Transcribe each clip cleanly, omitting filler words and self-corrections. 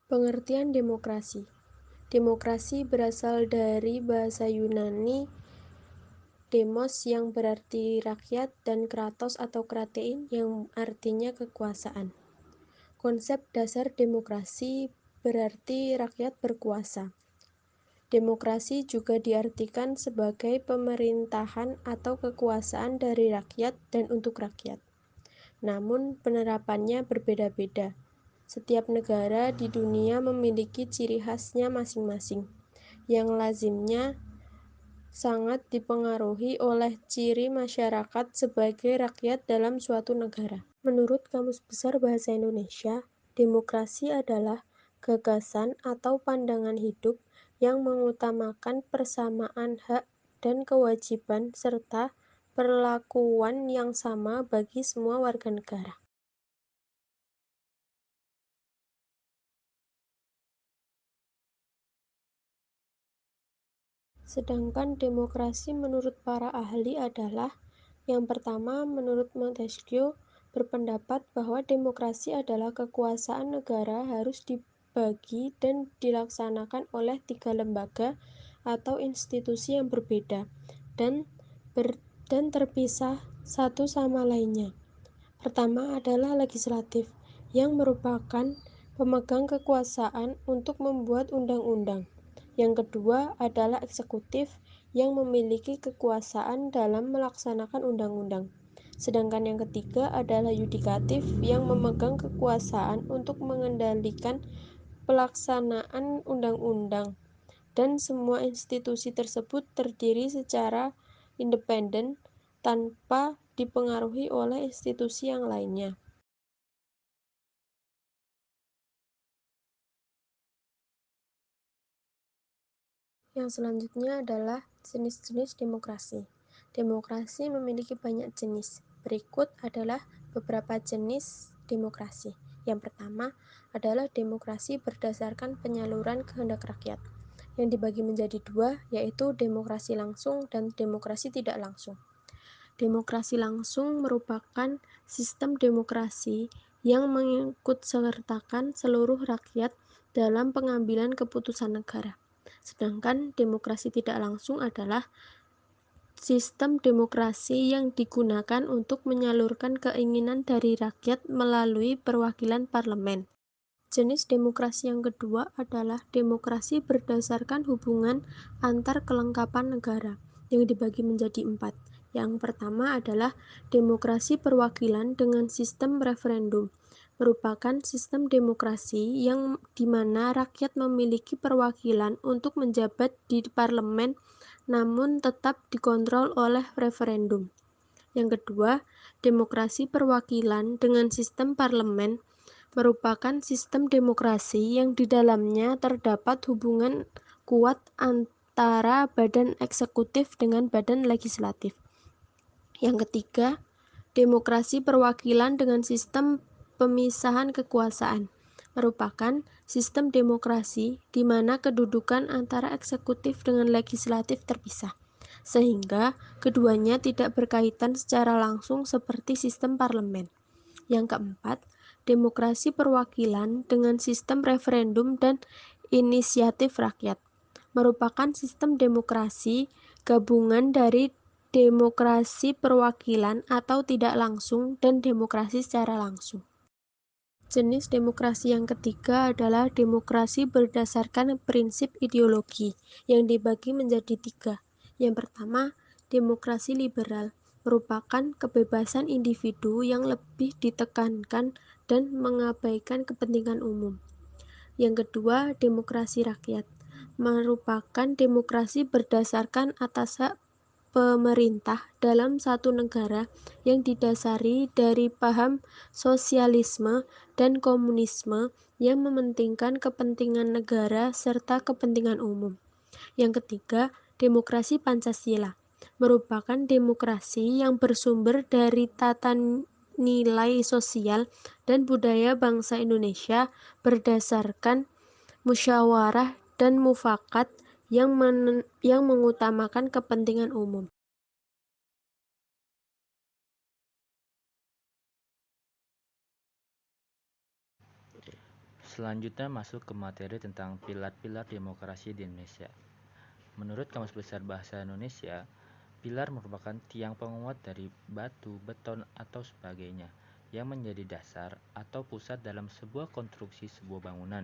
Pengertian demokrasi. Demokrasi berasal dari bahasa Yunani demos yang berarti rakyat dan kratos atau kratein yang artinya kekuasaan. Konsep dasar demokrasi berarti rakyat berkuasa. Demokrasi juga diartikan sebagai pemerintahan atau kekuasaan dari rakyat dan untuk rakyat. Namun penerapannya berbeda-beda. Setiap negara di dunia memiliki ciri khasnya masing-masing, yang lazimnya sangat dipengaruhi oleh ciri masyarakat sebagai rakyat dalam suatu negara. Menurut Kamus Besar Bahasa Indonesia, demokrasi adalah gagasan atau pandangan hidup yang mengutamakan persamaan hak dan kewajiban serta perlakuan yang sama bagi semua warga negara. Sedangkan demokrasi menurut para ahli adalah yang pertama, menurut Montesquieu berpendapat bahwa demokrasi adalah kekuasaan negara harus dibagi dan dilaksanakan oleh 3 lembaga atau institusi yang berbeda dan terpisah satu sama lainnya. Pertama adalah legislatif, yang merupakan pemegang kekuasaan untuk membuat undang-undang. Yang kedua adalah eksekutif, yang memiliki kekuasaan dalam melaksanakan undang-undang. Sedangkan yang ketiga adalah yudikatif, yang memegang kekuasaan untuk mengendalikan pelaksanaan undang-undang. Dan semua institusi tersebut terdiri secara independen tanpa dipengaruhi oleh institusi yang lainnya. Yang selanjutnya adalah jenis-jenis demokrasi. Demokrasi memiliki banyak jenis. Berikut adalah beberapa jenis demokrasi. Yang pertama adalah demokrasi berdasarkan penyaluran kehendak rakyat, yang dibagi menjadi dua, yaitu demokrasi langsung dan demokrasi tidak langsung. Demokrasi langsung merupakan sistem demokrasi yang mengikutsertakan seluruh rakyat dalam pengambilan keputusan negara. Sedangkan demokrasi tidak langsung adalah sistem demokrasi yang digunakan untuk menyalurkan keinginan dari rakyat melalui perwakilan parlemen. Jenis demokrasi yang kedua adalah demokrasi berdasarkan hubungan antar kelengkapan negara, yang dibagi menjadi 4. Yang pertama adalah demokrasi perwakilan dengan sistem referendum, merupakan sistem demokrasi yang dimana rakyat memiliki perwakilan untuk menjabat di parlemen namun tetap dikontrol oleh referendum. Yang kedua, demokrasi perwakilan dengan sistem parlemen merupakan sistem demokrasi yang di dalamnya terdapat hubungan kuat antara badan eksekutif dengan badan legislatif. Yang ketiga, demokrasi perwakilan dengan sistem pemisahan kekuasaan merupakan sistem demokrasi di mana kedudukan antara eksekutif dengan legislatif terpisah, sehingga keduanya tidak berkaitan secara langsung seperti sistem parlemen. Yang keempat, demokrasi perwakilan dengan sistem referendum dan inisiatif rakyat merupakan sistem demokrasi gabungan dari demokrasi perwakilan atau tidak langsung dan demokrasi secara langsung. Jenis demokrasi yang ketiga adalah demokrasi berdasarkan prinsip ideologi yang dibagi menjadi 3. Yang pertama, demokrasi liberal merupakan kebebasan individu yang lebih ditekankan dan mengabaikan kepentingan umum. Yang kedua, demokrasi rakyat merupakan demokrasi berdasarkan atas hak pemerintah dalam satu negara yang didasari dari paham sosialisme dan komunisme yang mementingkan kepentingan negara serta kepentingan umum. Yang ketiga, demokrasi Pancasila merupakan demokrasi yang bersumber dari tata nilai sosial dan budaya bangsa Indonesia berdasarkan musyawarah dan mufakat yang mengutamakan kepentingan umum. Selanjutnya masuk ke materi tentang pilar-pilar demokrasi di Indonesia. Menurut Kamus Besar Bahasa Indonesia, pilar merupakan tiang penguat dari batu, beton, atau sebagainya yang menjadi dasar atau pusat dalam sebuah konstruksi sebuah bangunan.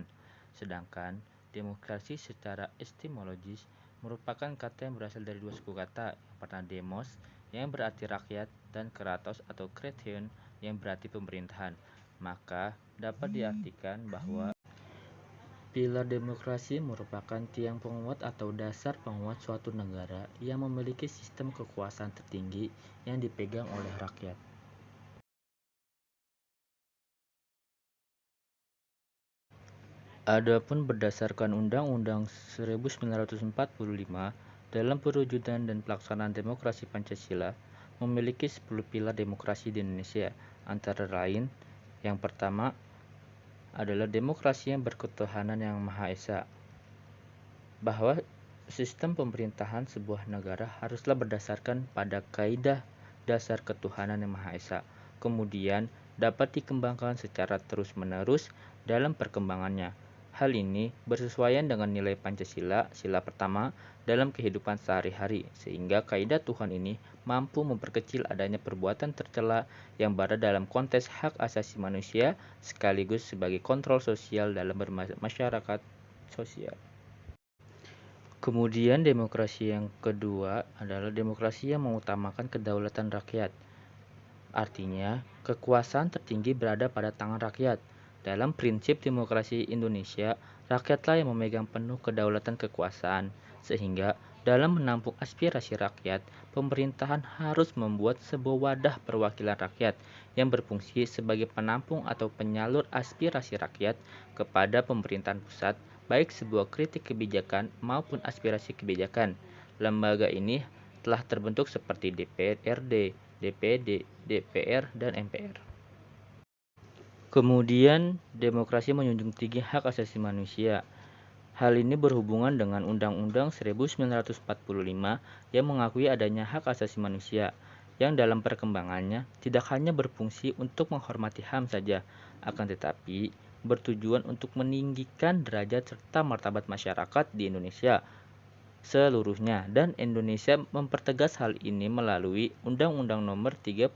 Sedangkan demokrasi secara etimologis merupakan kata yang berasal dari dua suku kata. Yang pertama demos yang berarti rakyat dan kratos atau kretien yang berarti pemerintahan. Maka dapat diartikan bahwa pilar demokrasi merupakan tiang penguat atau dasar penguat suatu negara yang memiliki sistem kekuasaan tertinggi yang dipegang oleh rakyat. Adapun berdasarkan Undang-Undang 1945 dalam perwujudan dan pelaksanaan demokrasi Pancasila memiliki 10 pilar demokrasi di Indonesia, antara lain yang pertama adalah demokrasi yang berketuhanan yang Maha Esa, bahwa sistem pemerintahan sebuah negara haruslah berdasarkan pada kaidah dasar ketuhanan yang Maha Esa, kemudian dapat dikembangkan secara terus-menerus dalam perkembangannya. Hal ini bersesuaian dengan nilai Pancasila, sila pertama, dalam kehidupan sehari-hari, sehingga kaidah Tuhan ini mampu memperkecil adanya perbuatan tercela yang berada dalam konteks hak asasi manusia, sekaligus sebagai kontrol sosial dalam bermasyarakat sosial. Kemudian demokrasi yang kedua adalah demokrasi yang mengutamakan kedaulatan rakyat. Artinya, kekuasaan tertinggi berada pada tangan rakyat. Dalam prinsip demokrasi Indonesia, rakyatlah yang memegang penuh kedaulatan kekuasaan, sehingga dalam menampung aspirasi rakyat, pemerintahan harus membuat sebuah wadah perwakilan rakyat yang berfungsi sebagai penampung atau penyalur aspirasi rakyat kepada pemerintahan pusat, baik sebuah kritik kebijakan maupun aspirasi kebijakan. Lembaga ini telah terbentuk seperti DPRD, DPD, DPR, dan MPR. Kemudian, demokrasi menjunjung tinggi hak asasi manusia. Hal ini berhubungan dengan Undang-Undang 1945 yang mengakui adanya hak asasi manusia, yang dalam perkembangannya tidak hanya berfungsi untuk menghormati HAM saja, akan tetapi bertujuan untuk meninggikan derajat serta martabat masyarakat di Indonesia seluruhnya, dan Indonesia mempertegas hal ini melalui Undang-Undang Nomor 39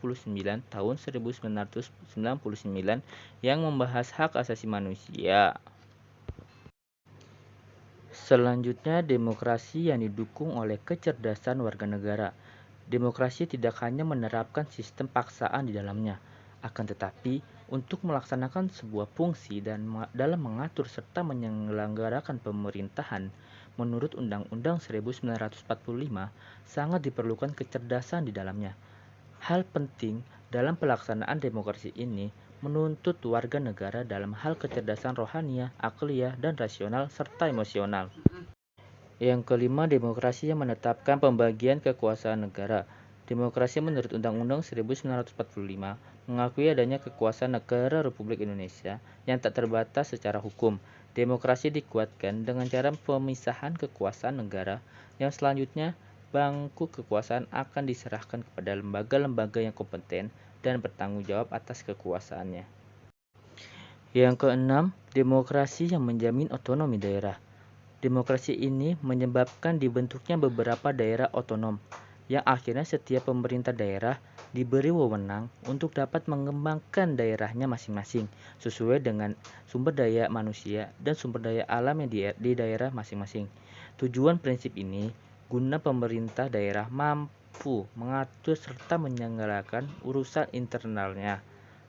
Tahun 1999 yang membahas hak asasi manusia. Selanjutnya, demokrasi yang didukung oleh kecerdasan warga negara. Demokrasi tidak hanya menerapkan sistem paksaan di dalamnya, akan tetapi untuk melaksanakan sebuah fungsi dan dalam mengatur serta menyelenggarakan pemerintahan menurut Undang-Undang 1945 sangat diperlukan kecerdasan di dalamnya. Hal penting dalam pelaksanaan demokrasi ini menuntut warga negara dalam hal kecerdasan rohania, akliyah, dan rasional serta emosional. Yang kelima, demokrasi yang menetapkan pembagian kekuasaan negara. Demokrasi menurut Undang-Undang 1945 mengakui adanya kekuasaan negara Republik Indonesia yang tak terbatas secara hukum. Demokrasi dikuatkan dengan cara pemisahan kekuasaan negara yang selanjutnya bangku kekuasaan akan diserahkan kepada lembaga-lembaga yang kompeten dan bertanggung jawab atas kekuasaannya. Yang keenam, demokrasi yang menjamin otonomi daerah. Demokrasi ini menyebabkan dibentuknya beberapa daerah otonom, yang akhirnya setiap pemerintah daerah diberi wewenang untuk dapat mengembangkan daerahnya masing-masing sesuai dengan sumber daya manusia dan sumber daya alam yang di daerah masing-masing. Tujuan prinsip ini guna pemerintah daerah mampu mengatur serta menyelenggarakan urusan internalnya,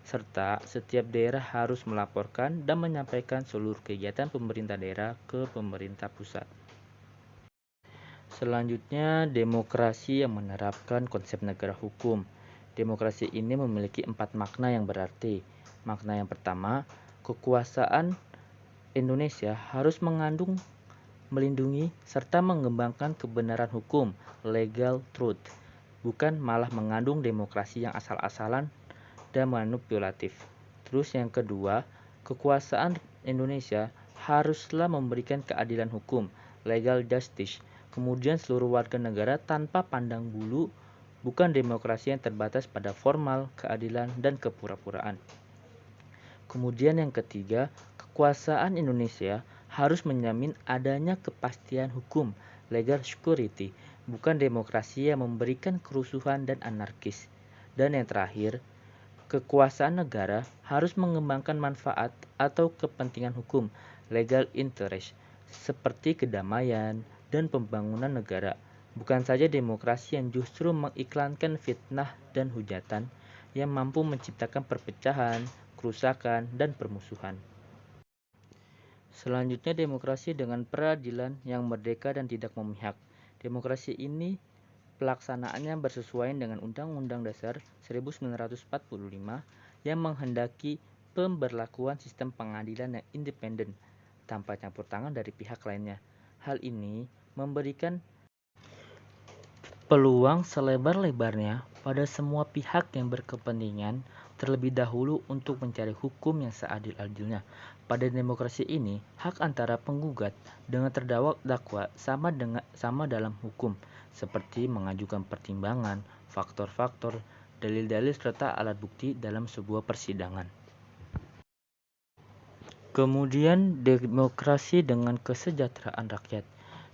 serta setiap daerah harus melaporkan dan menyampaikan seluruh kegiatan pemerintah daerah ke pemerintah pusat. Selanjutnya, demokrasi yang menerapkan konsep negara hukum. Demokrasi ini memiliki 4 makna yang berarti. Makna yang pertama, kekuasaan Indonesia harus mengandung, melindungi, serta mengembangkan kebenaran hukum, legal truth, bukan malah mengandung demokrasi yang asal-asalan dan manipulatif. Terus yang kedua, kekuasaan Indonesia haruslah memberikan keadilan hukum, legal justice, kemudian seluruh warga negara tanpa pandang bulu, bukan demokrasi yang terbatas pada formal, keadilan, dan kepura-puraan. Kemudian yang ketiga, kekuasaan Indonesia harus menjamin adanya kepastian hukum, legal security, bukan demokrasi yang memberikan kerusuhan dan anarkis. Dan yang terakhir, kekuasaan negara harus mengembangkan manfaat atau kepentingan hukum, legal interest, seperti kedamaian dan pembangunan negara, bukan saja demokrasi yang justru mengiklankan fitnah dan hujatan yang mampu menciptakan perpecahan, kerusakan, dan permusuhan. Selanjutnya, demokrasi dengan peradilan yang merdeka dan tidak memihak. Demokrasi ini pelaksanaannya bersesuaian dengan Undang-Undang Dasar 1945 yang menghendaki pemberlakuan sistem pengadilan yang independen tanpa campur tangan dari pihak lainnya. Hal ini memberikan peluang selebar-lebarnya pada semua pihak yang berkepentingan terlebih dahulu untuk mencari hukum yang seadil-adilnya. Pada demokrasi ini, hak antara penggugat dengan terdakwa sama dalam hukum, seperti mengajukan pertimbangan, faktor-faktor, dalil-dalil serta alat bukti dalam sebuah persidangan. Kemudian demokrasi dengan kesejahteraan rakyat.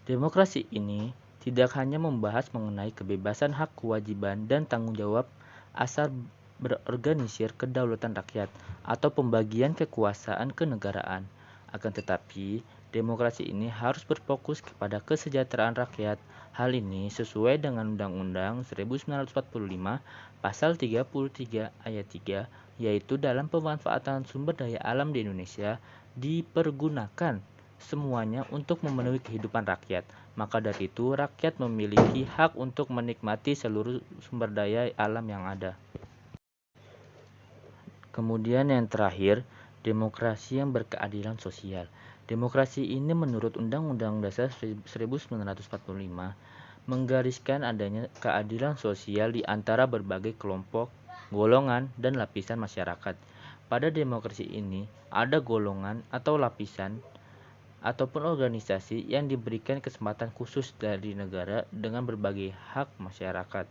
Demokrasi ini tidak hanya membahas mengenai kebebasan, hak, kewajiban, dan tanggung jawab asal berorganisir kedaulatan rakyat atau pembagian kekuasaan kenegaraan. Akan tetapi, demokrasi ini harus berfokus kepada kesejahteraan rakyat. Hal ini sesuai dengan Undang-Undang 1945 Pasal 33 Ayat 3, yaitu dalam pemanfaatan sumber daya alam di Indonesia dipergunakan semuanya untuk memenuhi kehidupan rakyat. Maka dari itu, rakyat memiliki hak untuk menikmati seluruh sumber daya alam yang ada. Kemudian yang terakhir, demokrasi yang berkeadilan sosial. Demokrasi ini menurut Undang-Undang Dasar 1945 menggariskan adanya keadilan sosial di antara berbagai kelompok, golongan, dan lapisan masyarakat. Pada demokrasi ini, ada golongan atau lapisan ataupun organisasi yang diberikan kesempatan khusus dari negara dengan berbagai hak masyarakat.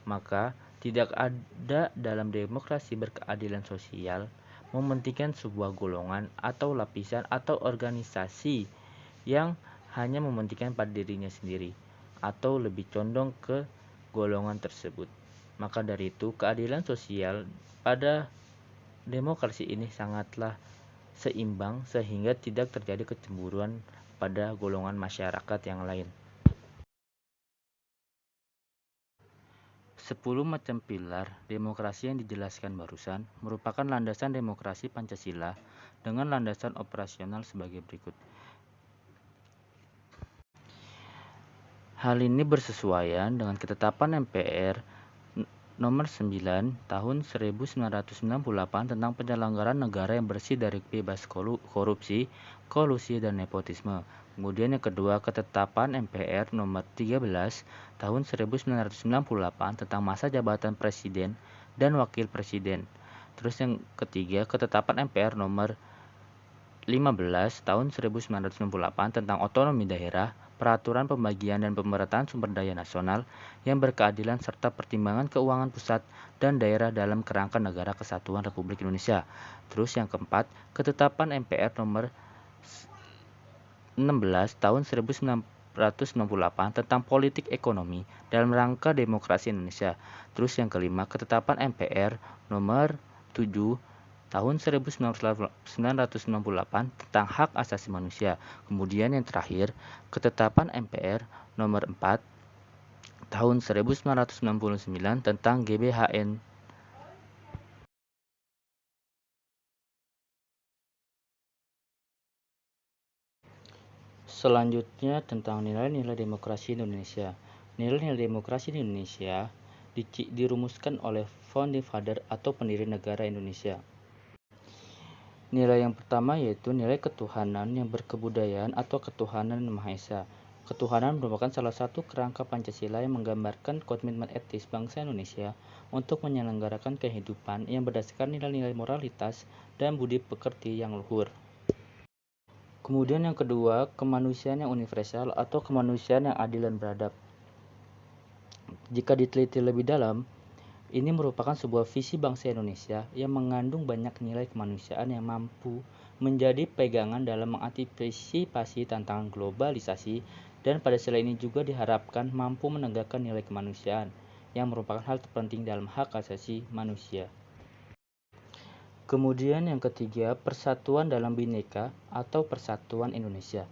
Maka, tidak ada dalam demokrasi berkeadilan sosial mementingkan sebuah golongan atau lapisan atau organisasi yang hanya mementingkan pada dirinya sendiri atau lebih condong ke golongan tersebut. Maka dari itu, keadilan sosial pada demokrasi ini sangatlah seimbang sehingga tidak terjadi kecemburuan pada golongan masyarakat yang lain. 10 macam pilar demokrasi yang dijelaskan barusan merupakan landasan demokrasi Pancasila dengan landasan operasional sebagai berikut. Hal ini bersesuaian dengan ketetapan MPR Nomor 9 Tahun 1998 tentang penyelenggaraan negara yang bersih dari bebas korupsi, kolusi, dan nepotisme. Kemudian yang kedua, ketetapan MPR Nomor 13 Tahun 1998 tentang masa jabatan presiden dan wakil presiden. Terus yang ketiga, ketetapan MPR Nomor 15 Tahun 1998 tentang otonomi daerah, peraturan pembagian dan pemerataan sumber daya nasional yang berkeadilan serta pertimbangan keuangan pusat dan daerah dalam kerangka Negara Kesatuan Republik Indonesia. Terus yang keempat, ketetapan MPR Nomor 16 Tahun 1998 tentang politik ekonomi dalam rangka demokrasi Indonesia. Terus yang kelima, ketetapan MPR Nomor 7 Tahun 1998 tentang hak asasi manusia. Kemudian yang terakhir, ketetapan MPR Nomor 4 Tahun 1999 tentang GBHN. Selanjutnya tentang nilai-nilai demokrasi Indonesia. Nilai-nilai demokrasi di Indonesia dirumuskan oleh Founding Father atau pendiri negara Indonesia. Nilai yang pertama yaitu nilai ketuhanan yang berkebudayaan atau ketuhanan Maha Esa. Ketuhanan merupakan salah satu kerangka Pancasila yang menggambarkan komitmen etis bangsa Indonesia untuk menyelenggarakan kehidupan yang berdasarkan nilai-nilai moralitas dan budi pekerti yang luhur. Kemudian yang kedua, kemanusiaan yang universal atau kemanusiaan yang adil dan beradab. Jika diteliti lebih dalam, Ini merupakan sebuah visi bangsa Indonesia yang mengandung banyak nilai kemanusiaan yang mampu menjadi pegangan dalam mengantisipasi tantangan globalisasi, dan pada sisi ini juga diharapkan mampu menegakkan nilai kemanusiaan yang merupakan hal terpenting dalam hak asasi manusia. Kemudian yang ketiga, persatuan dalam Bhinneka atau Persatuan Indonesia.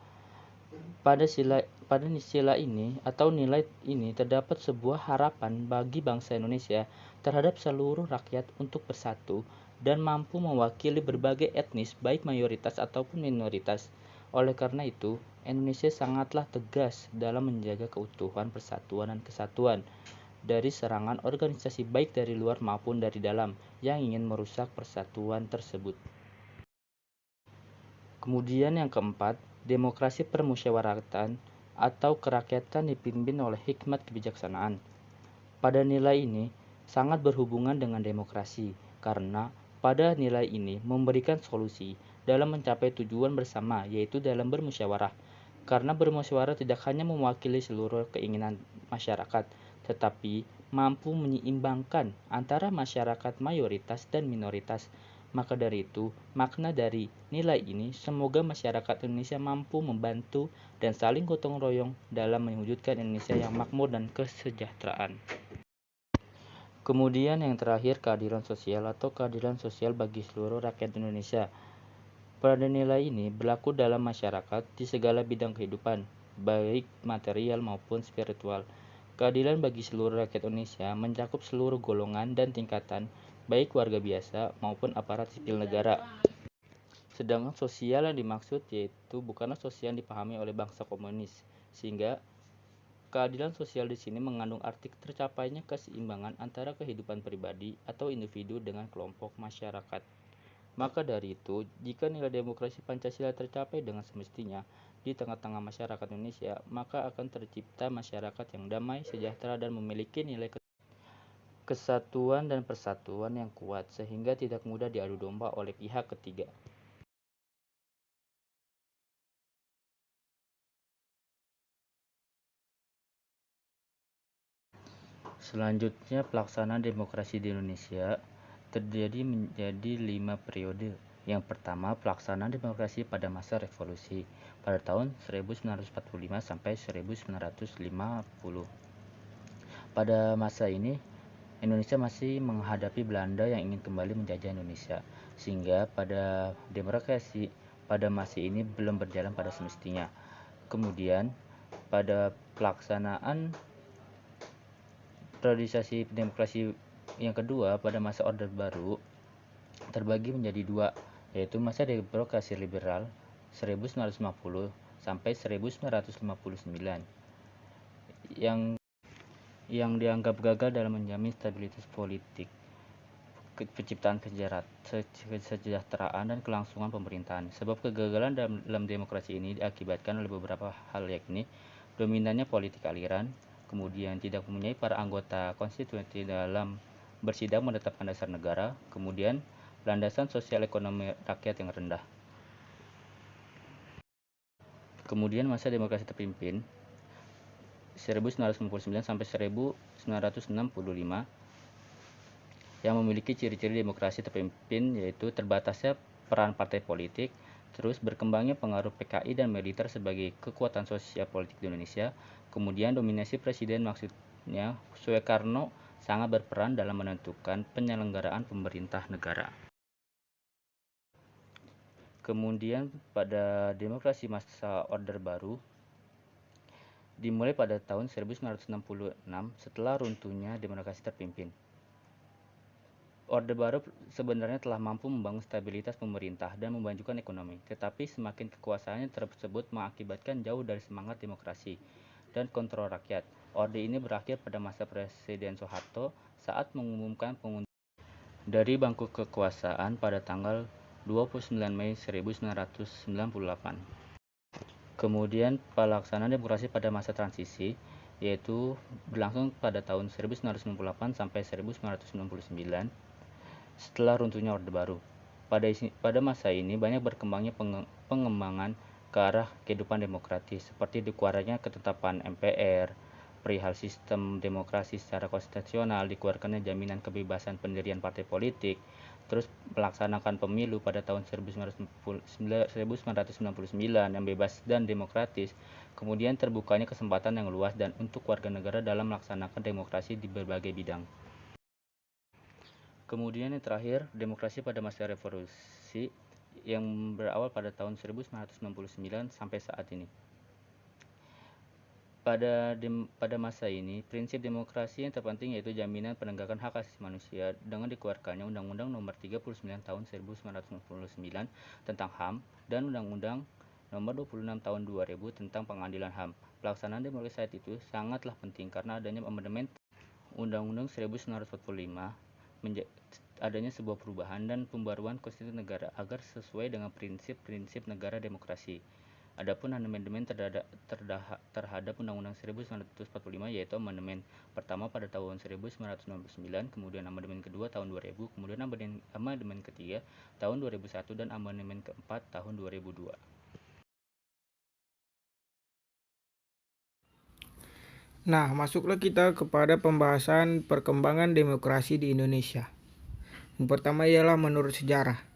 Pada sila ini atau nilai ini terdapat sebuah harapan bagi bangsa Indonesia terhadap seluruh rakyat untuk bersatu dan mampu mewakili berbagai etnis baik mayoritas ataupun minoritas. Oleh karena itu, Indonesia sangatlah tegas dalam menjaga keutuhan, persatuan, dan kesatuan dari serangan organisasi baik dari luar maupun dari dalam yang ingin merusak persatuan tersebut. Kemudian yang keempat, demokrasi permusyawaratan atau kerakyatan dipimpin oleh hikmat kebijaksanaan. Pada nilai ini sangat berhubungan dengan demokrasi, karena pada nilai ini memberikan solusi dalam mencapai tujuan bersama, yaitu dalam bermusyawarah. Karena bermusyawarah tidak hanya mewakili seluruh keinginan masyarakat, tetapi mampu menyeimbangkan antara masyarakat mayoritas dan minoritas. Maka dari itu, makna dari nilai ini semoga masyarakat Indonesia mampu membantu dan saling gotong royong dalam mewujudkan Indonesia yang makmur dan kesejahteraan. Kemudian yang terakhir, keadilan sosial atau keadilan sosial bagi seluruh rakyat Indonesia. Pada nilai ini berlaku dalam masyarakat di segala bidang kehidupan, baik material maupun spiritual. Keadilan bagi seluruh rakyat Indonesia mencakup seluruh golongan dan tingkatan, baik warga biasa maupun aparat sipil negara. Sedangkan sosial yang dimaksud yaitu bukanlah sosial yang dipahami oleh bangsa komunis, sehingga keadilan sosial di sini mengandung arti tercapainya keseimbangan antara kehidupan pribadi atau individu dengan kelompok masyarakat. Maka dari itu, jika nilai demokrasi Pancasila tercapai dengan semestinya di tengah-tengah masyarakat Indonesia, maka akan tercipta masyarakat yang damai, sejahtera, dan memiliki nilai kesatuan dan persatuan yang kuat sehingga tidak mudah diadu domba oleh pihak ketiga. Selanjutnya, pelaksanaan demokrasi di Indonesia terjadi menjadi 5 periode. Yang pertama, pelaksanaan demokrasi pada masa revolusi pada tahun 1945 sampai 1950. Pada masa ini, Indonesia masih menghadapi Belanda yang ingin kembali menjajah Indonesia, sehingga pada demokrasi pada masa ini belum berjalan pada semestinya. Kemudian, pada pelaksanaan priorisasi demokrasi yang kedua pada masa Orde Baru terbagi menjadi dua, yaitu masa demokrasi liberal 1950 sampai 1959 yang dianggap gagal dalam menjamin stabilitas politik, penciptaan kesejahteraan, dan kelangsungan pemerintahan. Sebab kegagalan dalam demokrasi ini diakibatkan oleh beberapa hal, yakni dominannya politik aliran, kemudian tidak mempunyai para anggota konstitusi dalam bersidang menetapkan dasar negara, kemudian landasan sosial ekonomi rakyat yang rendah. Kemudian masa demokrasi terpimpin 1999 sampai 1965 yang memiliki ciri-ciri demokrasi terpimpin, yaitu terbatasnya peran partai politik, terus berkembangnya pengaruh PKI dan militer sebagai kekuatan sosial politik di Indonesia, kemudian dominasi presiden, maksudnya Soekarno sangat berperan dalam menentukan penyelenggaraan pemerintah negara. Kemudian pada demokrasi masa Orde Baru dimulai pada tahun 1966 setelah runtuhnya demokrasi terpimpin. Orde Baru sebenarnya telah mampu membangun stabilitas pemerintah dan memajukan ekonomi, tetapi semakin kekuasaannya tersebut mengakibatkan jauh dari semangat demokrasi dan kontrol rakyat. Orde ini berakhir pada masa Presiden Soeharto saat mengumumkan pengunduran dari bangku kekuasaan pada tanggal 29 Mei 1998. Kemudian pelaksanaan demokrasi pada masa transisi, yaitu berlangsung pada tahun 1998 sampai 1999 setelah runtuhnya Orde Baru. Pada masa ini banyak berkembangnya pengembangan ke arah kehidupan demokratis, seperti dikeluarkannya ketetapan MPR, perihal sistem demokrasi secara konstitusional, dikeluarkannya jaminan kebebasan pendirian partai politik, terus melaksanakan pemilu pada tahun 1999 yang bebas dan demokratis, kemudian terbukanya kesempatan yang luas dan untuk warga negara dalam melaksanakan demokrasi di berbagai bidang. Kemudian yang terakhir, demokrasi pada masa revolusi yang berawal pada tahun 1969 sampai saat ini. Pada masa ini, prinsip demokrasi yang terpenting yaitu jaminan penegakan hak asasi manusia dengan dikeluarkannya Undang-Undang Nomor 39 Tahun 1999 tentang HAM dan Undang-Undang Nomor 26 Tahun 2000 tentang Pengadilan HAM. Pelaksanaan demokrasi saat itu sangatlah penting karena adanya amandemen Undang-Undang 1945, adanya sebuah perubahan dan pembaruan konstitusi negara agar sesuai dengan prinsip-prinsip negara demokrasi. Adapun amandemen terhadap Undang-Undang 1945 yaitu amandemen pertama pada tahun 1999, kemudian amandemen kedua tahun 2000, kemudian amandemen ketiga tahun 2001 dan amandemen keempat tahun 2002. Nah, masuklah kita kepada pembahasan perkembangan demokrasi di Indonesia. Yang pertama ialah menurut sejarah.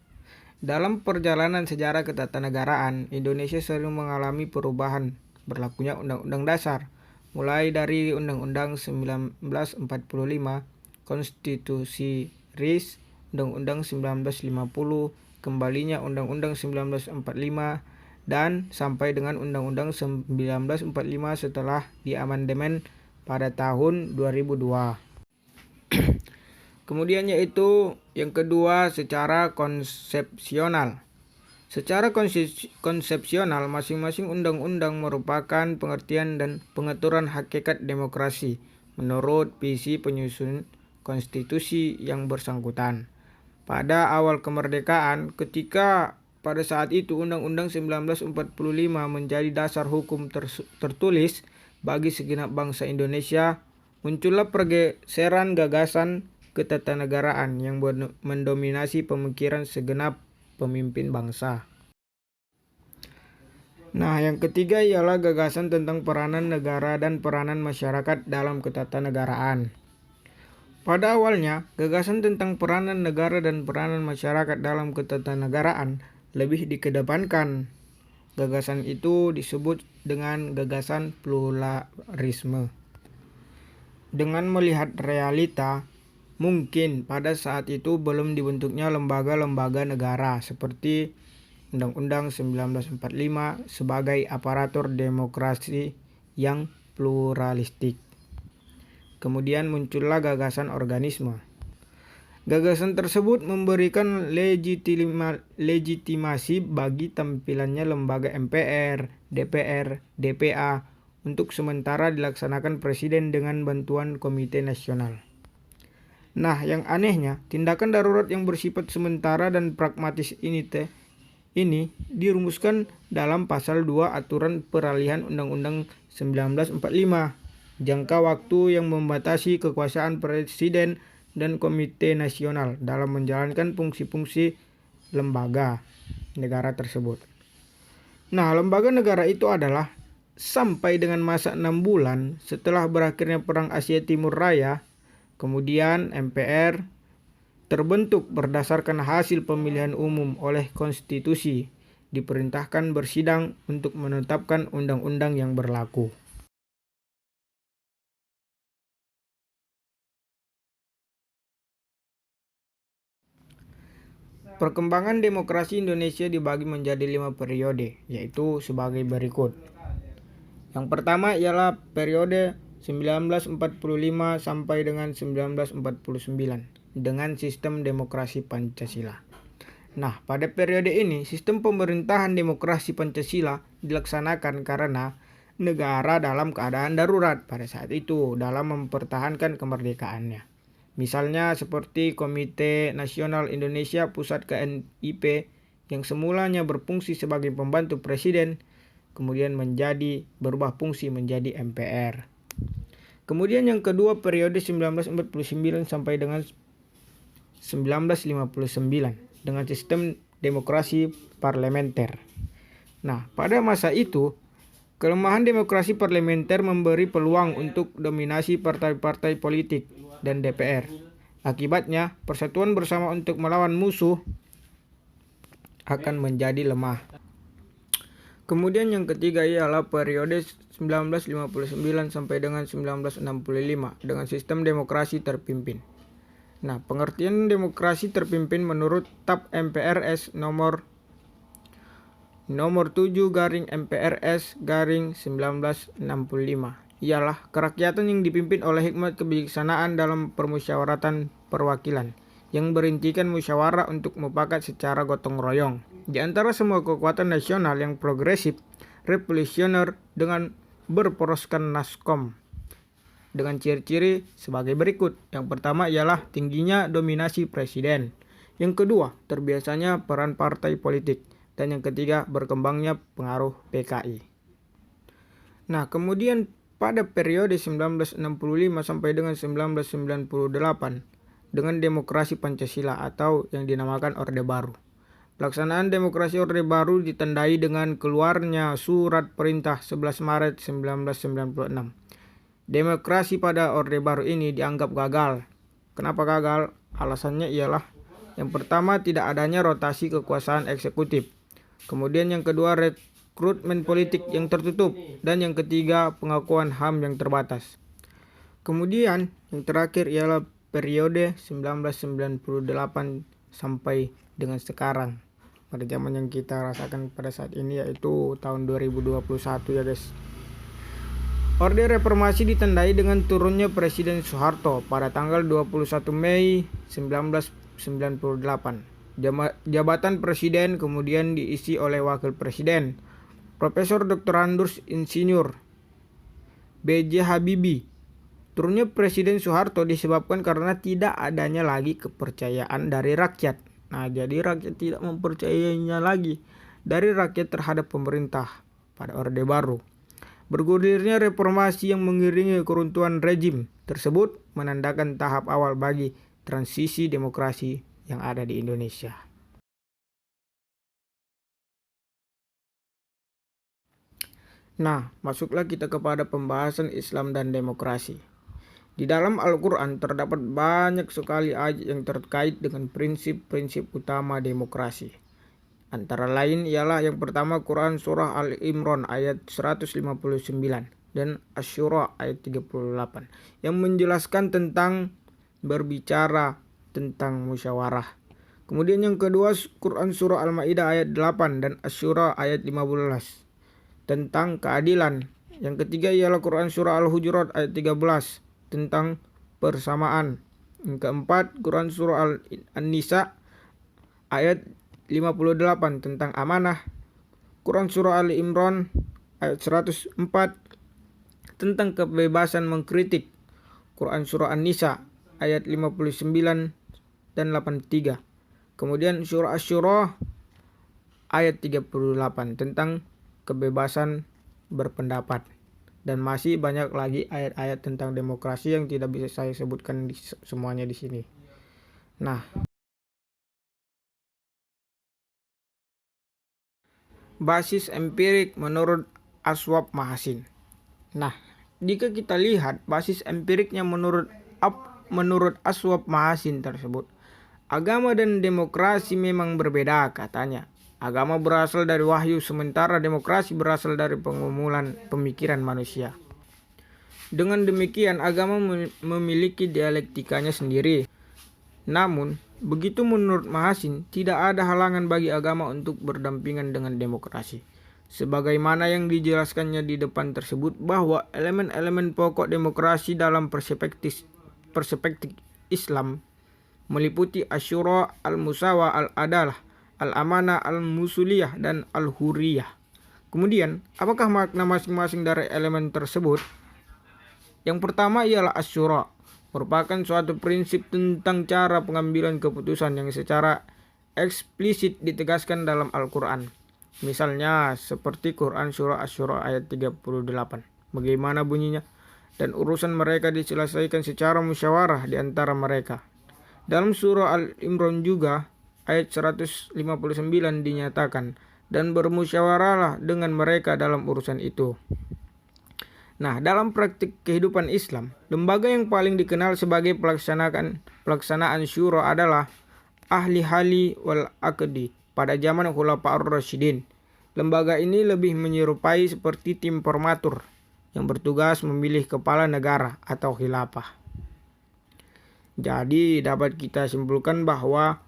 Dalam perjalanan sejarah ketatanegaraan, Indonesia sering mengalami perubahan berlakunya Undang-Undang Dasar, mulai dari Undang-Undang 1945, Konstitusi RIS, Undang-Undang 1950, kembalinya Undang-Undang 1945, dan sampai dengan Undang-Undang 1945 setelah diamandemen pada tahun 2002. Kemudian yaitu yang kedua secara konsepsional. Secara konsepsional, masing-masing undang-undang merupakan pengertian dan pengaturan hakikat demokrasi menurut visi penyusun konstitusi yang bersangkutan. Pada awal kemerdekaan, ketika pada saat itu Undang-Undang 1945 menjadi dasar hukum tertulis bagi segenap bangsa Indonesia, muncullah pergeseran gagasan ketatanegaraan yang mendominasi pemikiran segenap pemimpin bangsa. Nah, yang ketiga ialah gagasan tentang peranan negara dan peranan masyarakat dalam ketatanegaraan. Pada awalnya, gagasan tentang peranan negara dan peranan masyarakat dalam ketatanegaraan lebih dikedepankan. Gagasan itu disebut dengan gagasan pluralisme. Dengan melihat realita, mungkin pada saat itu belum dibentuknya lembaga-lembaga negara seperti Undang-Undang 1945 sebagai aparatur demokrasi yang pluralistik. Kemudian muncullah gagasan organisme. Gagasan tersebut memberikan legitimasi bagi tampilannya lembaga MPR, DPR, DPA untuk sementara dilaksanakan Presiden dengan bantuan Komite Nasional. Nah, yang anehnya, tindakan darurat yang bersifat sementara dan pragmatis ini dirumuskan dalam pasal 2 aturan peralihan Undang-Undang 1945, jangka waktu yang membatasi kekuasaan Presiden dan Komite Nasional dalam menjalankan fungsi-fungsi lembaga negara tersebut. Nah, lembaga negara itu adalah sampai dengan masa 6 bulan setelah berakhirnya Perang Asia Timur Raya, kemudian MPR terbentuk berdasarkan hasil pemilihan umum oleh konstitusi, diperintahkan bersidang untuk menetapkan undang-undang yang berlaku. Perkembangan demokrasi Indonesia dibagi menjadi 5 periode, yaitu sebagai berikut. Yang pertama ialah periode 1945 sampai dengan 1949 dengan sistem demokrasi Pancasila. Nah, pada periode ini sistem pemerintahan demokrasi Pancasila dilaksanakan karena negara dalam keadaan darurat pada saat itu dalam mempertahankan kemerdekaannya. Misalnya seperti Komite Nasional Indonesia Pusat KNIP yang semulanya berfungsi sebagai pembantu presiden, kemudian berubah fungsi menjadi MPR. Kemudian yang kedua periode 1949 sampai dengan 1959 dengan sistem demokrasi parlementer. Nah, pada masa itu Kelemahan demokrasi parlementer memberi peluang untuk dominasi partai-partai politik dan DPR. Akibatnya, persatuan bersama untuk melawan musuh akan menjadi lemah. Kemudian yang ketiga ialah periode 1959 sampai dengan 1965 dengan sistem demokrasi terpimpin. Nah, pengertian demokrasi terpimpin menurut TAP MPRS nomor 7/MPRS/1965 ialah kerakyatan yang dipimpin oleh hikmat kebijaksanaan dalam permusyawaratan perwakilan yang berintikan musyawarah untuk mufakat secara gotong royong di antara semua kekuatan nasional yang progresif, revolusioner dengan berporoskan naskom dengan ciri-ciri sebagai berikut. Yang pertama ialah tingginya dominasi presiden. Yang kedua, terbiasanya peran partai politik. Dan yang ketiga, berkembangnya pengaruh PKI. Nah, kemudian pada periode 1965 sampai dengan 1998 dengan demokrasi Pancasila atau yang dinamakan Orde Baru. Pelaksanaan demokrasi Orde Baru ditandai dengan keluarnya Surat Perintah 11 Maret 1996. Demokrasi pada Orde Baru ini dianggap gagal. Kenapa gagal? Alasannya ialah yang pertama, tidak adanya rotasi kekuasaan eksekutif. Kemudian yang kedua, rekrutmen politik yang tertutup. Dan yang ketiga, pengakuan HAM yang terbatas. Kemudian yang terakhir ialah periode 1998 sampai dengan sekarang. Pada zaman yang kita rasakan pada saat ini yaitu tahun 2021 ya guys. Orde Reformasi ditandai dengan turunnya Presiden Soeharto pada tanggal 21 Mei 1998. Jabatan presiden kemudian diisi oleh wakil presiden, Profesor Dr. Andus Insinyur B.J. Habibie. Turunnya Presiden Soeharto disebabkan karena tidak adanya lagi kepercayaan dari rakyat. Nah, jadi rakyat tidak mempercayainya lagi dari rakyat terhadap pemerintah pada Orde Baru. Bergulirnya reformasi yang mengiringi keruntuhan rejim tersebut menandakan tahap awal bagi transisi demokrasi yang ada di Indonesia. Nah, masuklah kita kepada pembahasan Islam dan demokrasi. Di dalam Al-Quran terdapat banyak sekali ayat yang terkait dengan prinsip-prinsip utama demokrasi. Antara lain ialah yang pertama Quran Surah Al-Imran ayat 159 dan Asy-Syura ayat 38 yang menjelaskan tentang berbicara tentang musyawarah. Kemudian yang kedua Quran Surah Al-Maidah ayat 8 dan Asy-Syura ayat 15 tentang keadilan. Yang ketiga ialah Quran Surah Al-Hujurat ayat 13 tentang persamaan. Yang keempat Quran Surah An-Nisa ayat 58 tentang amanah. Quran Surah Ali Imran ayat 104 tentang kebebasan mengkritik. Quran Surah An-Nisa ayat 59 dan 83. Kemudian Surah Asy-Syura ayat 38 tentang kebebasan berpendapat. Dan masih banyak lagi ayat-ayat tentang demokrasi yang tidak bisa saya sebutkan semuanya di sini. Nah, basis empirik menurut Aswab Mahasin. Nah, jika kita lihat basis empiriknya menurut Aswab Mahasin tersebut, agama dan demokrasi memang berbeda katanya. Agama berasal dari wahyu sementara demokrasi berasal dari pengumuman pemikiran manusia. Dengan demikian agama memiliki dialektikanya sendiri. Namun, begitu menurut Mahasin, tidak ada halangan bagi agama untuk berdampingan dengan demokrasi. Sebagaimana yang dijelaskannya di depan tersebut bahwa elemen-elemen pokok demokrasi dalam perspektif Islam meliputi Asyura, Al-Musawa, Al-Adalah, Al-Amanah, Al-Musuliyah, dan Al-Huriyah. Kemudian, apakah makna masing-masing dari elemen tersebut? Yang pertama ialah Asyura, merupakan suatu prinsip tentang cara pengambilan keputusan yang secara eksplisit ditegaskan dalam Al-Quran. Misalnya seperti Quran Surah Asy-Syura ayat 38. Bagaimana bunyinya? Dan urusan mereka diselesaikan secara musyawarah di antara mereka. Dalam surah Al-Imran juga ayat 159 dinyatakan, dan bermusyawarahlah dengan mereka dalam urusan itu. Nah, dalam praktik kehidupan Islam, lembaga yang paling dikenal sebagai pelaksanaan syuro adalah Ahli Hali wal Aqdi pada zaman Khulafaur Rasyidin. Lembaga ini lebih menyerupai seperti tim formatur yang bertugas memilih kepala negara atau khilafah. Jadi dapat kita simpulkan bahwa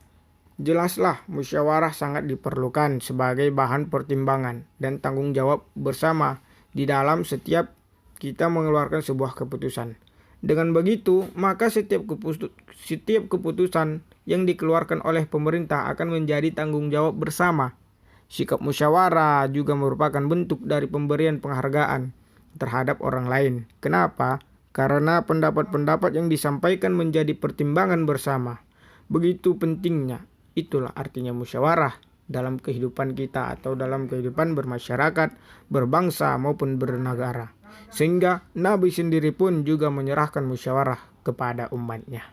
jelaslah musyawarah sangat diperlukan sebagai bahan pertimbangan dan tanggung jawab bersama di dalam setiap kita mengeluarkan sebuah keputusan. Dengan begitu, maka setiap keputusan yang dikeluarkan oleh pemerintah akan menjadi tanggung jawab bersama. Sikap musyawarah juga merupakan bentuk dari pemberian penghargaan terhadap orang lain. Kenapa? Karena pendapat-pendapat yang disampaikan menjadi pertimbangan bersama. Begitu pentingnya. Itulah artinya musyawarah dalam kehidupan kita atau dalam kehidupan bermasyarakat, berbangsa maupun bernegara. Sehingga Nabi sendiri pun juga menyerahkan musyawarah kepada umatnya.